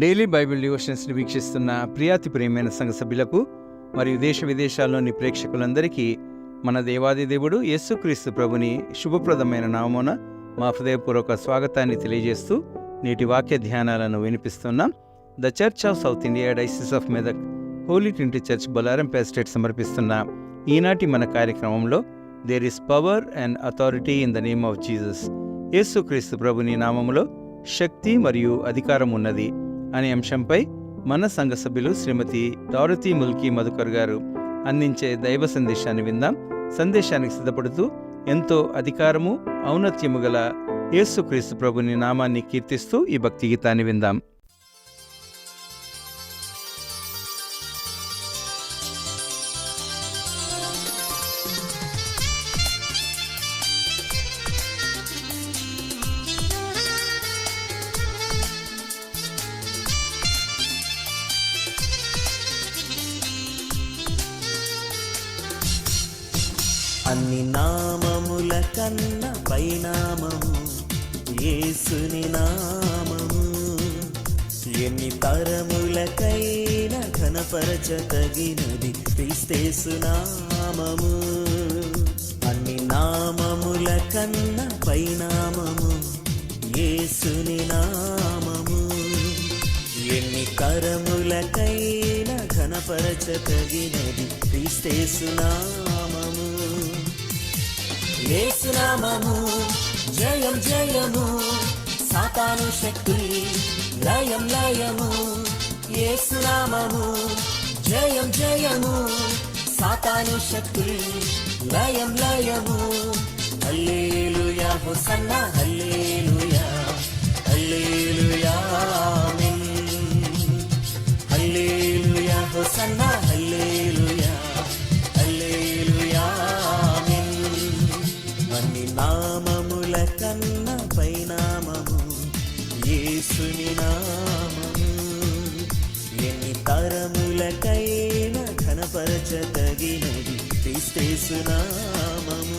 Daily Bible డివోషన్స్ని వీక్షిస్తున్న ప్రియాతి ప్రియమైన సంఘ సభ్యులకు మరియు దేశ విదేశాల్లోని ప్రేక్షకులందరికీ మన దేవాది దేవుడు యేసుక్రీస్తు ప్రభుని శుభప్రదమైన నామమున మా హృదయపూర్వక స్వాగతాన్ని తెలియజేస్తూ నేటి వాక్య ధ్యానాలను వినిపిస్తున్నాం. The Church of South India Diocese of Medak Holy Trinity Church Bolarampet state సమర్పిస్తున్న ఈనాటి మన కార్యక్రమంలో there is power and authority in the name of Jesus. యేసుక్రీస్తు ప్రభుని నామములో శక్తి మరియు అధికారం ఉన్నది అనే అంశంపై మన సంఘ సభ్యులు శ్రీమతి డారతీ ముల్కీ మధుకర్ గారు అందించే దైవ సందేశాన్ని విందాం. సందేశానికి సిద్ధపడుతూ ఎంతో అధికారము ఔన్నత్యము గల యేసుక్రీస్తు ప్రభుని నామాన్ని కీర్తిస్తూ ఈ భక్తి గీతాన్ని విందాం. అన్ని నామముల కన్న పైనామము యేసుని నామము, ఎన్ని తరములకైనా ఘనపరచతగినది క్రీస్తేసు నామము. అన్ని నామముల కన్న పైనామము యేసుని నామము, ఎన్ని తరములకైనా ఘనపరచతగినది క్రీస్తేసు నామము. యేసునామము జయం జయము, సాతాను శక్తి లయం లయము. యేసునామము జయం జయము, సాతాను శక్తి లయం లయము. హల్లెలూయా హోసన్నా హల్లెలూయా హల్లెలూయా ఆమేన్. హల్లెలూయా హోసన్నా హల్లెలూయా హల్లెలూయా ఆమేన్. అన్ని నామముల కన్న పైనామము యేసుని నామము, ఎన్ని తరములకైనా ఘనపరచతగినది క్రీస్తేసు నామము.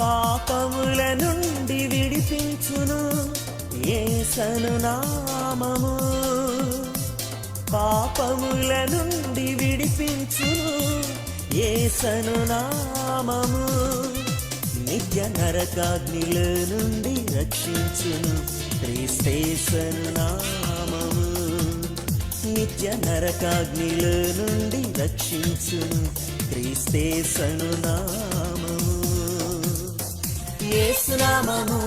పాపముల నుండి విడిపించును యేసను నామము, పాపముల నుండి విడిపించును యేసను నామము. నిత్య నరకాగ్నిల నుండి రక్షించును క్రీస్తేసను నామము, నిత్య నరకాగ్నిల నుండి రక్షించును క్రీస్తేసను నామము. యేసునామము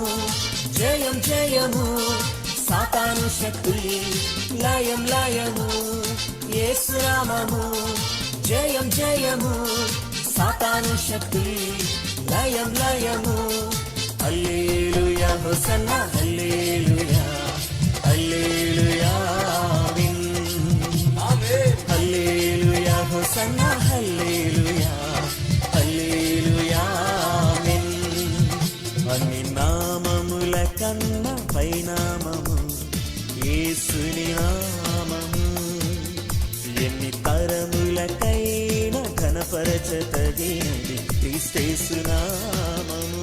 జయం జయము, సాతాను శక్తి లయం లయము. యేసునామము జయం జయము, సాతాను శక్తి లయం లయము. హల్లెలూయా హోసన్నా హల్లెలూయా హల్లెలూయా ఆమేన్. హల్లెలూయా హోసన్నా హల్లెలూయా హల్లెలూయా ఆమేన్. అన్ని నామముల కన్న పైనామము యేసుని నామము, ఎన్ని తరములకైనా ఘనపరచతగినది క్రీస్తేసు నామము.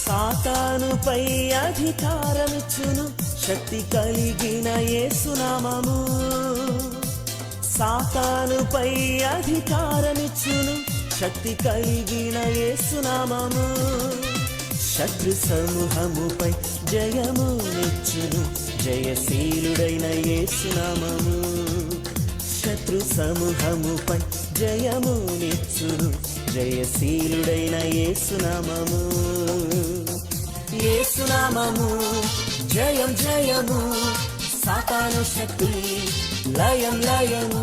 సాతానుపై అధికారమిచ్చును శక్తి కలిగిన యేసునామము, సాతానుపై అధికారమిచ్చును శక్తి కలిగిన యేసునామము. శత్రు సమూహముపై జయమునిచ్చును జయశీలుడైన యేసునామము, శత్రు సమూహముపై జయమునిచ్చును జయశీలుడైన యేసునామము. యేసునామము జయం జయము సాతాను శక్తి లయం లయము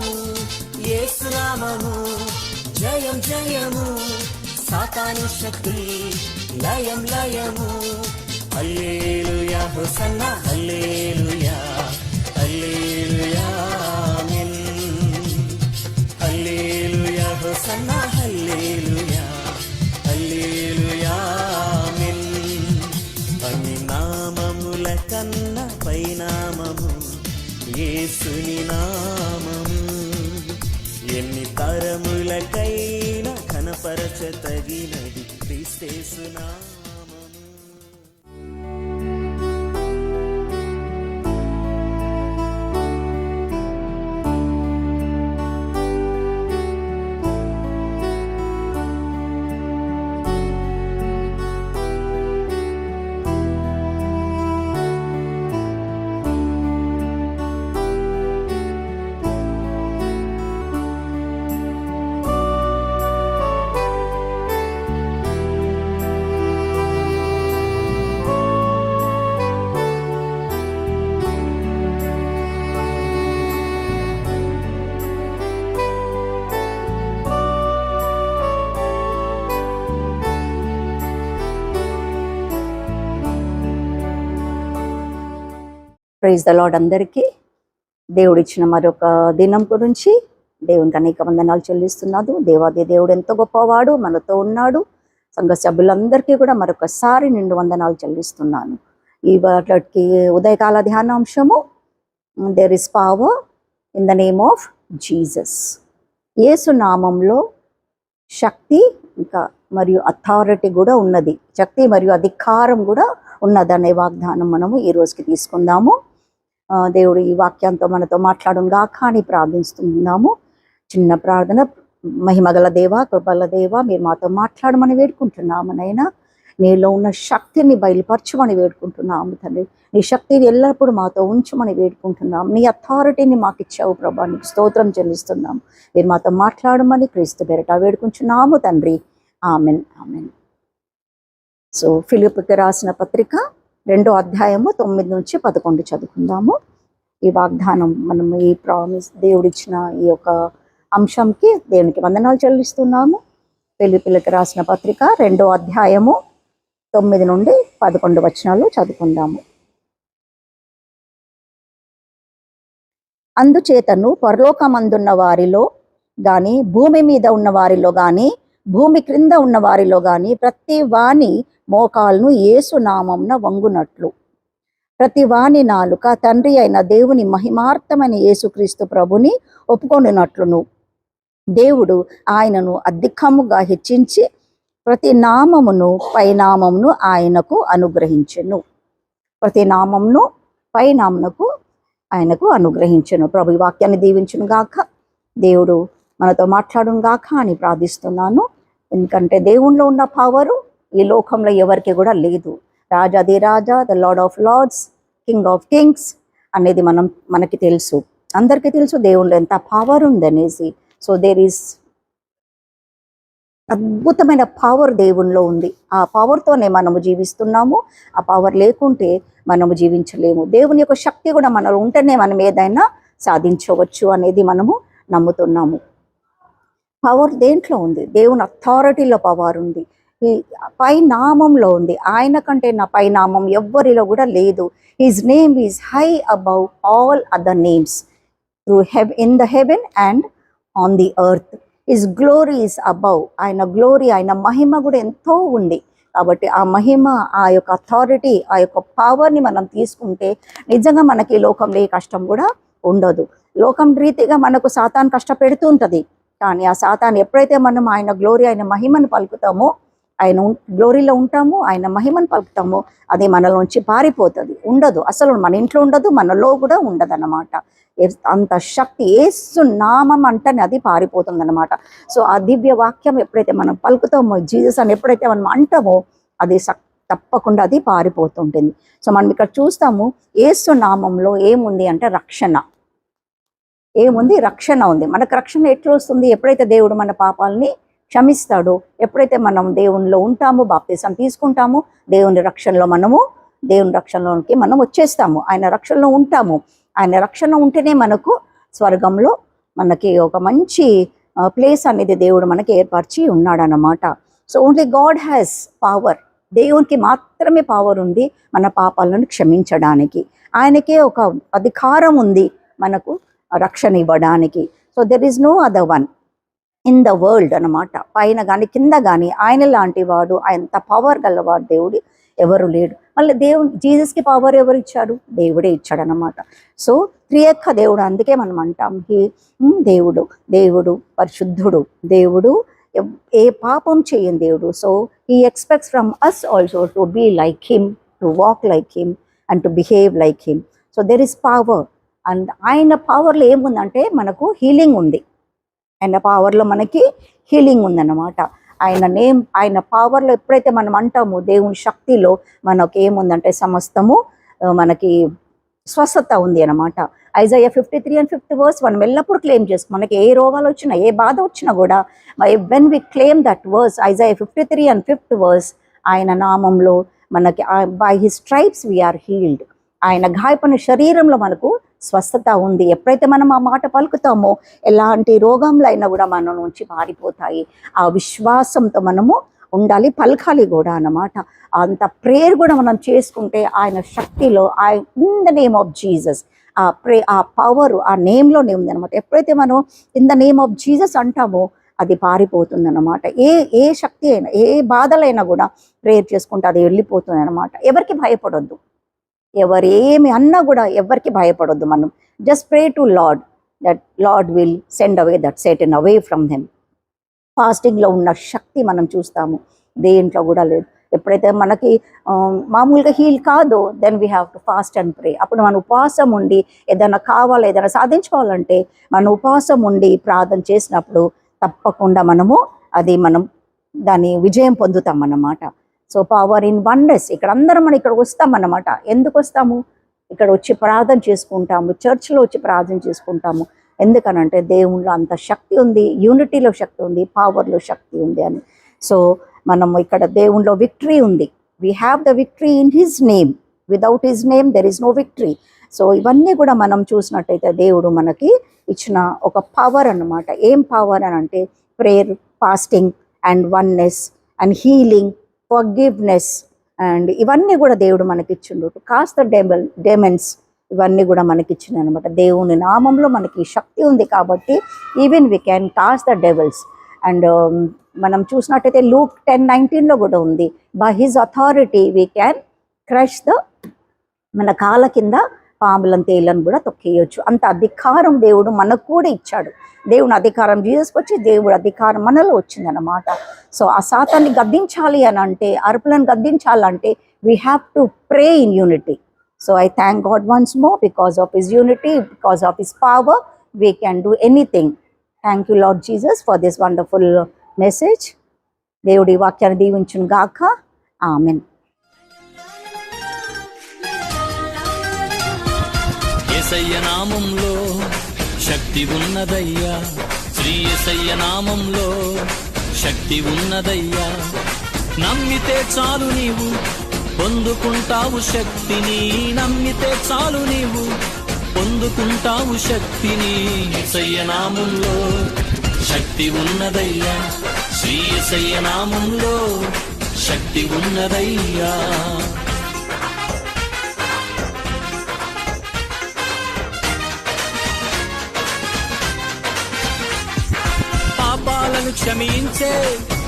యేసు నామము జయం జయము సాతాను శక్తి లయం లయము హల్లెలూయా హోసన్నా హల్లెలూయా హల్లెలూయా ఆమేన్ హల్లెలూయా హోసన్నా హల్లెలూయా హల్లెలూయా ఆమేన్ అన్ని నామముల కన్నా పైనామము యేసుని నామము ఎన్ని తరములకైనా కనపరచతగినది క్రీస్తేసు నామము. Praise the lord. అందరికీ దేవుడిచ్చిన మరొక దినం గురించి దేవునికి అనేక వందనాలు చెల్లిస్తున్నాను. దేవాది దేవుడు ఎంతో గొప్పవాడు, మనతో ఉన్నాడు. సంఘ సభ్యులందరికీ కూడా మరొకసారి నిండు వందనాలు చెల్లిస్తున్నాను. ఈ వాటికి ఉదయకాల ధ్యానాంశము there is power in the name of Jesus. యేసు నామంలో శక్తి ఇంకా మరియు అథారిటీ కూడా ఉన్నది, శక్తి మరియు అధికారం కూడా ఉన్నదనే వాగ్దానం మనము ఈ రోజుకి తీసుకుందాము. దేవుడు ఈ వాక్యంతో మనతో మాట్లాడుగా కానీ ప్రార్థిస్తున్నాము. చిన్న ప్రార్థన. మహిమగల దేవ, కృపగల దేవ, మీరు మాతో మాట్లాడమని వేడుకుంటున్నాము నైనా. నీలో ఉన్న శక్తిని బయలుపరచమని వేడుకుంటున్నాము తండ్రి. నీ శక్తిని ఎల్లప్పుడూ మాతో ఉంచమని వేడుకుంటున్నాం. నీ అథారిటీని మాకు ఇచ్చావు ప్రభా, నీకు స్తోత్రం చెల్లిస్తున్నాం. మీరు మాతో మాట్లాడమని క్రీస్తు పేరిట వేడుకుంటున్నాము తండ్రి. Amen amen. సో ఫిలిప్పీకి రాసిన పత్రిక 2వ అధ్యాయము 9 నుంచి 11 చదువుకుందాము. ఈ వాగ్దానం మనం ఈ ప్రామిస్ దేవుడిచ్చిన ఈ యొక్క అంశంకి దేవునికి వందనాలు చెల్లిస్తున్నాము. ఫిలిప్పీకి రాసిన పత్రిక 2వ అధ్యాయము 9 నుండి 11 వచనాలు చదువుకుందాము. అందుచేతను పరలోకమందున్న వారిలో గాని, భూమి మీద ఉన్న వారిలో గాని, భూమి క్రింద ఉన్న వారిలో గాని ప్రతి వాని మోకాలను యేసు నామమున వంగునట్లు, ప్రతి వాని నాలుక తండ్రి అయిన దేవుని మహిమార్థమైన యేసుక్రీస్తు ప్రభుని ఒప్పుకొనినట్లును, దేవుడు ఆయనను అధికముగా హెచ్చించి ప్రతి నామమును పైనామమును ఆయనకు అనుగ్రహించెను. ప్రతి నామమును పైనామమునకు ఆయనకు అనుగ్రహించెను. ప్రభు ఈ వాక్యాన్ని దీవించును గాక. దేవుడు మనతో మాట్లాడును గాక అని ప్రార్థిస్తున్నాను. ఎందుకంటే దేవునిలో ఉన్న పవరు ఈ లోకంలో ఎవరికి కూడా లేదు. రాజాది రాజా, the Lord of lords, king of kings అనేది మనకి తెలుసు, అందరికీ తెలుసు దేవునిలో ఎంత పవర్ ఉందనేసి. సో దేర్ ఈస్ అద్భుతమైన పవర్ దేవునిలో ఉంది. ఆ పవర్తోనే మనము జీవిస్తున్నాము. ఆ పవర్ లేకుంటే మనము జీవించలేము. దేవుని యొక్క శక్తి కూడా మనలో ఉంటేనే మనం ఏదైనా సాధించవచ్చు అనేది మనము నమ్ముతున్నాము. పవర్ దేంట్లో ఉంది? దేవుని అథారిటీలో పవర్ ఉంది, ఈ పై నామంలో ఉంది. ఆయన కంటే నా పై నామం ఎవ్వరిలో కూడా లేదు. His name is high above all other names in the heaven and on the earth. His glory is above. ఆయన గ్లోరీ, ఆయన మహిమ కూడా ఎంతో ఉంది. కాబట్టి ఆ మహిమ, ఆ యొక్క అథారిటీ, ఆ యొక్క పవర్ని మనం తీసుకుంటే నిజంగా మనకి ఈ లోకంలో ఏ కష్టం కూడా ఉండదు. లోకం రీతిగా మనకు సాతాను కష్టపెడుతూ ఉంటుంది. కానీ ఆ సాతాను ఎప్పుడైతే మనం ఆయన గ్లోరీ, ఆయన మహిమను పలుకుతామో, ఆయన గ్లోరీలో ఉంటాము, ఆయన మహిమను పలుకుతామో, అది మనలోంచి పారిపోతుంది. ఉండదు, అసలు మన ఇంట్లో ఉండదు, మనలో కూడా ఉండదు అన్నమాట. అంత శక్తి యేసు నామం అంటేనే అది పారిపోతుంది అన్నమాట. సో ఆ దివ్య వాక్యం ఎప్పుడైతే మనం పలుకుతామో, జీసస్ అని ఎప్పుడైతే మనం అంటామో, అది తప్పకుండా అది పారిపోతుంటుంది. సో మనం ఇక్కడ చూస్తాము, యేసు నామంలో ఏముంది అంటే రక్షణ. ఏముంది? రక్షణ ఉంది. మనకు రక్షణ ఎట్లా వస్తుంది? ఎప్పుడైతే దేవుడు మన పాపాలని క్షమిస్తాడో, ఎప్పుడైతే మనం దేవునిలో ఉంటామో, బాప్తిసం తీసుకుంటామో, దేవుని రక్షణలో మనము దేవుని రక్షణలోనికి మనం వచ్చేస్తాము, ఆయన రక్షణలో ఉంటాము. ఆయన రక్షణ ఉంటేనే మనకు స్వర్గంలో మనకి ఒక మంచి ప్లేస్ అనేది దేవుడు మనకి ఏర్పరిచి ఉన్నాడన్నమాట. So only God has power, దేవునికి మాత్రమే పవర్ ఉంది మన పాపాలను క్షమించడానికి. ఆయనకే ఒక అధికారం ఉంది మనకు రక్షణ ఇవ్వడానికి. So there is no other one in the world అనమాట. పైన కానీ కింద కానీ ఆయన లాంటి వాడు, అంత పవర్ గలవాడు దేవుడు ఎవరు లేడు. మళ్ళీ జీసస్కి పవర్ ఎవరు ఇచ్చారు? దేవుడే ఇచ్చాడు అనమాట. సో త్రియక్క దేవుడు, అందుకే మనం అంటాం దేవుడు పరిశుద్ధుడు, దేవుడు ఏ పాపం చేయని దేవుడు. So he expects from us also to be like him, to walk like him and to behave like him. So there is power. And ఆయన పవర్లో ఏముందంటే మనకు హీలింగ్ ఉంది. ఆయన పవర్లో మనకి హీలింగ్ ఉందన్నమాట. ఆయన పవర్లో ఎప్పుడైతే మనం అంటామో, దేవుని శక్తిలో మనకు ఏముందంటే సమస్తము మనకి స్వస్థత ఉంది అనమాట. ఐజాయా 53 and 5th verse మనం ఎల్లప్పుడు క్లెయిమ్ చేసుకో. మనకి ఏ రోగాలు వచ్చినా, ఏ బాధ వచ్చినా కూడా when we claim that verse, Isaiah 53 and 5th verse, ఆయన నామంలో మనకి by his stripes we are healed, ఆయన గాయపడిన శరీరంలో మనకు స్వస్థత ఉంది. ఎప్పుడైతే మనం ఆ మాట పలుకుతామో ఎలాంటి రోగంలో అయినా కూడా మన నుంచి పారిపోతాయి. ఆ విశ్వాసంతో మనము ఉండాలి, పలకాలి కూడా అన్నమాట. అంత ప్రేయర్ కూడా మనం చేసుకుంటే ఆయన శక్తిలో, in the name of Jesus, ఆ పవర్ ఆ నేమ్లోనే ఉంది అనమాట. ఎప్పుడైతే మనం in the name of Jesus అంటామో అది పారిపోతుంది అనమాట. ఏ శక్తి అయినా, ఏ బాధలైనా కూడా ప్రేయర్ చేసుకుంటే అది వెళ్ళిపోతుంది అనమాట. ఎవరికి భయపడొద్దు, ఎవరేమి అన్నా కూడా ఎవరికి భయపడొద్దు. మనం just pray to Lord, that Lord will send away that Satan away from them. ఫాస్టింగ్లో ఉన్న శక్తి మనం చూస్తాము, దేంట్లో కూడా లేదు. ఎప్పుడైతే మనకి మామూలుగా హీల్ కాదో, then we have to fast and pray. అప్పుడు మన ఉపవాసం ఉండి ఏదైనా కావాలా, ఏదైనా సాధించుకోవాలంటే మన ఉపవాసం ఉండి ప్రార్థన చేసినప్పుడు తప్పకుండా మనం దాని విజయం పొందుతాం అన్నమాట. So power in wonders. ఇక్కడ అందరం మనం ఇక్కడ వస్తామన్నమాట. ఎందుకు వస్తాము? ఇక్కడ వచ్చి ప్రార్థన చేసుకుంటాము, చర్చ్లో వచ్చి ప్రార్థన చేసుకుంటాము. ఎందుకనంటే దేవునిలో అంత శక్తి ఉంది, యూనిటీలో శక్తి ఉంది, పవర్లో శక్తి ఉంది అని. సో మనం ఇక్కడ దేవునిలో విక్టరీ ఉంది. We have the victory in his name. Without his name there is no victory. So ఇవన్నీ కూడా మనం చూసినట్టయితే దేవుడు మనకి ఇచ్చిన ఒక పవర్ అన్నమాట. ఏం పవర్ అని అంటే prayer, fasting and oneness and healing, forgiveness and ఇవన్నీ కూడా దేవుడు మనకి ఇచ్చిండు. కాస్త డెమన్స్ ఇవన్నీ కూడా మనకి ఇచ్చింది అనమాట. దేవుని నామంలో మనకి శక్తి ఉంది కాబట్టి even we can cast the devils. And మనం చూసినట్టయితే లూక్ 10:19 కూడా ఉంది, by his authority we can crush మన కాళ్ళ కింద పాములను, తేళ్లను కూడా తొక్కేయచ్చు. అంత అధికారం దేవుడు మనకు కూడా ఇచ్చాడు. దేవుని అధికారం జీసస్కి వచ్చి దేవుడు అధికారం మనలో వచ్చిందన్నమాట. సో ఆ సాతాన్ని గద్దించాలి అని అంటే, అరుపులను గద్దించాలంటే we have to pray in unity. So I thank God once more because of his unity, because of his power, we can do anything. Thank you Lord Jesus for this wonderful message. దేవుడి వాక్యాన్ని దీవించును గాక. ఆమేన్. యేసయ్య నామములో శక్తి ఉన్నదయ్యా, శ్రీ యేసయ్య నామములో శక్తి ఉన్నదయ్యా. నమ్మితే చాలు నీవు పొందుకుంటావు శక్తిని, నమ్మితే చాలు నీవు పొందుకుంటావు శక్తిని. యేసయ్య నామములో శక్తి ఉన్నదయ్యా, శ్రీ యేసయ్య నామములో శక్తి ఉన్నదయ్యా. పాపాలను క్షమించే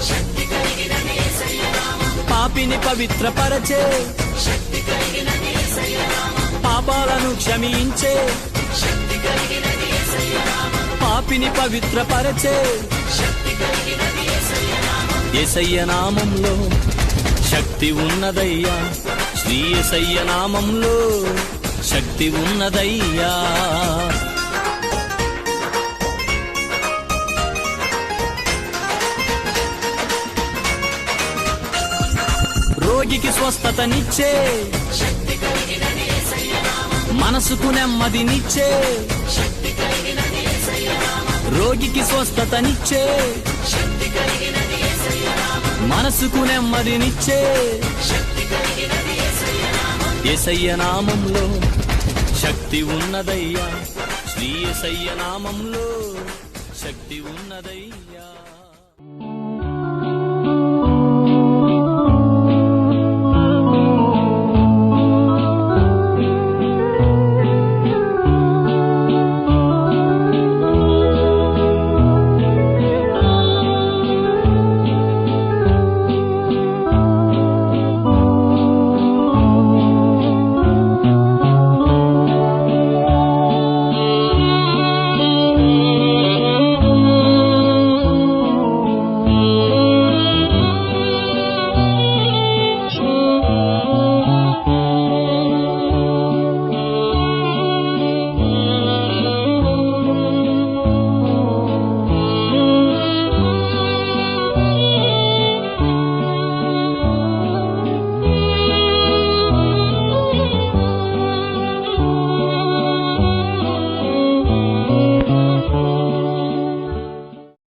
శక్తి కలిగిన యేసయ్య నామం, పాపిని పవిత్రపరచే శక్తి కలిగిన యేసయ్య నామం, పాపాలను క్షమించే శక్తి కలిగిన యేసయ్య నామం, పాపిని పవిత్రపరచే శక్తి కలిగిన యేసయ్య నామం. యేసయ్య నామంలో శక్తి ఉన్నదయ్యా, శ్రీ యేసయ్య నామంలో శక్తి ఉన్నదయ్యా. రోగికి స్వస్థతనిచ్చే శక్తి కలిగిన యేసయ్య నామం, మనసుకు నెమ్మదినిచ్చే శక్తి కలిగిన యేసయ్య నామం, రోగికి స్వస్థతనిచ్చే శక్తి కలిగిన యేసయ్య నామం, మనసుకు నెమ్మదినిచ్చే శక్తి కలిగిన యేసయ్య నామం. యేసయ్య నామంలో శక్తి ఉన్నదయ్యా, శ్రీ యేసయ్య నామంలో శక్తి ఉన్నదయ్యా.